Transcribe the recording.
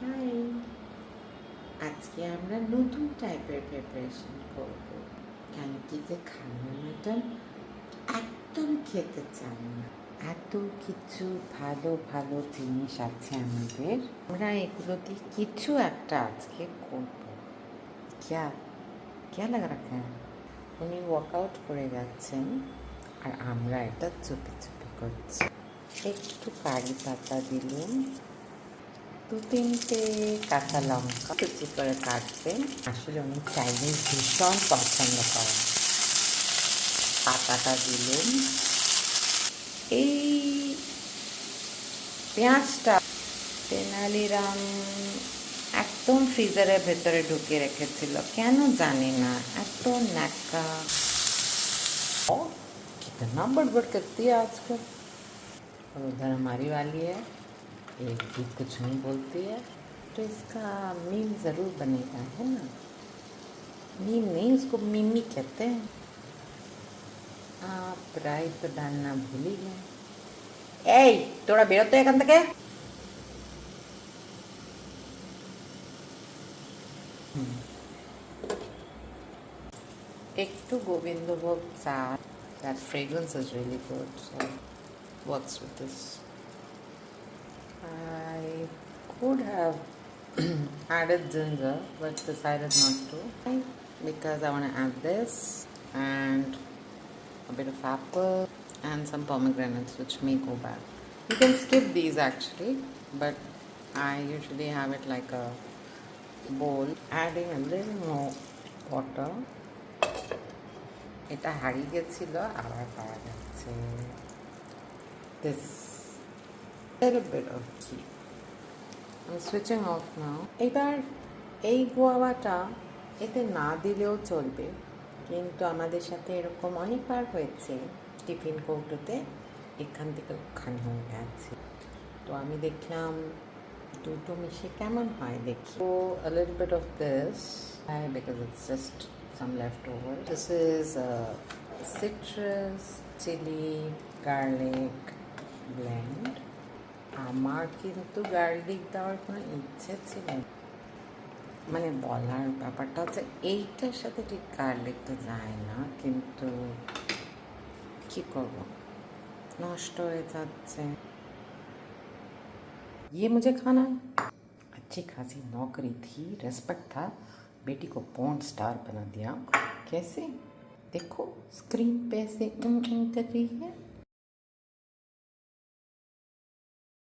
High, আজকে আমরা নতুন টাইপের প্রিপারেশন করব। কেন কি যে খানা মাটন একদম খেতে চান না, এত কিছু ভালো ভালো জিনিস আছে আমাদের, আমরা এগুলো দিয়ে কিছু একটা আজকে করব। ক্যা ক্যা লাগা রাখা হ্যাঁ, উনি ওয়ার্কআউট করে যাচ্ছেন আর আমরা এটা চুপি চুপি করছি। একটু কারি পাতা দিলাম, দু তিনটে কাঁচা লঙ্কা কুচি করে কাটবেন। আসলে উনি চাইনিজ ভীষণ পছন্দ করেন। পাতাটা দিলেন। এই পেঁয়াজটা তেনালিরাম একদম ফ্রিজারের ভেতরে ঢুকিয়ে রেখেছিল, কেন জানি না, এত ন্যাকা। ओ कितना बड़बड़ करती है आजकल। और उधर हमारी वाली है, एक भी कुछ नहीं बोलती है, तो इसका मीम ज़रूर बनेगा, है ना। मीम नहीं, उसको मिमी कहते हैं। आप राई तो डालना भूल ही गए। এই তোরা বেরোতো এখান থেকে। একটু গোবিন্দভোগ চা, that fragrance is really good, so works with this. I could have added ginger but decided not to because I want to add this and a bit of apple and some pomegranates which may go bad. You can skip these actually, but I usually have it like a bowl, adding a little more water. এটা হারিয়ে গেছিল, আবার পাওয়া যাচ্ছে। This little bit of ghee. I'm switching off now. এবার এই গোয়াটা এতে না দিলেও চলবে, কিন্তু আমাদের সাথে এরকম অনেকবার হয়েছে টিফিন কৌটোতে এখান থেকে ওখানে হয়ে গেছে। তো আমি দেখলাম দুটো মিশে কেমন হয় দেখি। So a little bit of this because it's just some leftover. This is citrus, chili, garlic blend. আমার কিন্তু গার্লিক দেওয়ার কোনো ইচ্ছে ছিল না, মানে বলার ব্যাপারটা হচ্ছে এইটার সাথে ঠিক গার্লিকটা যায় না, কিন্তু কি করব, নষ্ট হয়ে যাচ্ছে। ये मुझे खाना है। अच्छी खासी नौकरी थी, रेस्पेक्ट था, बेटी को पॉर्न स्टार बना दिया। कैसे देखो स्क्रीन पे ऐसे कर रही है।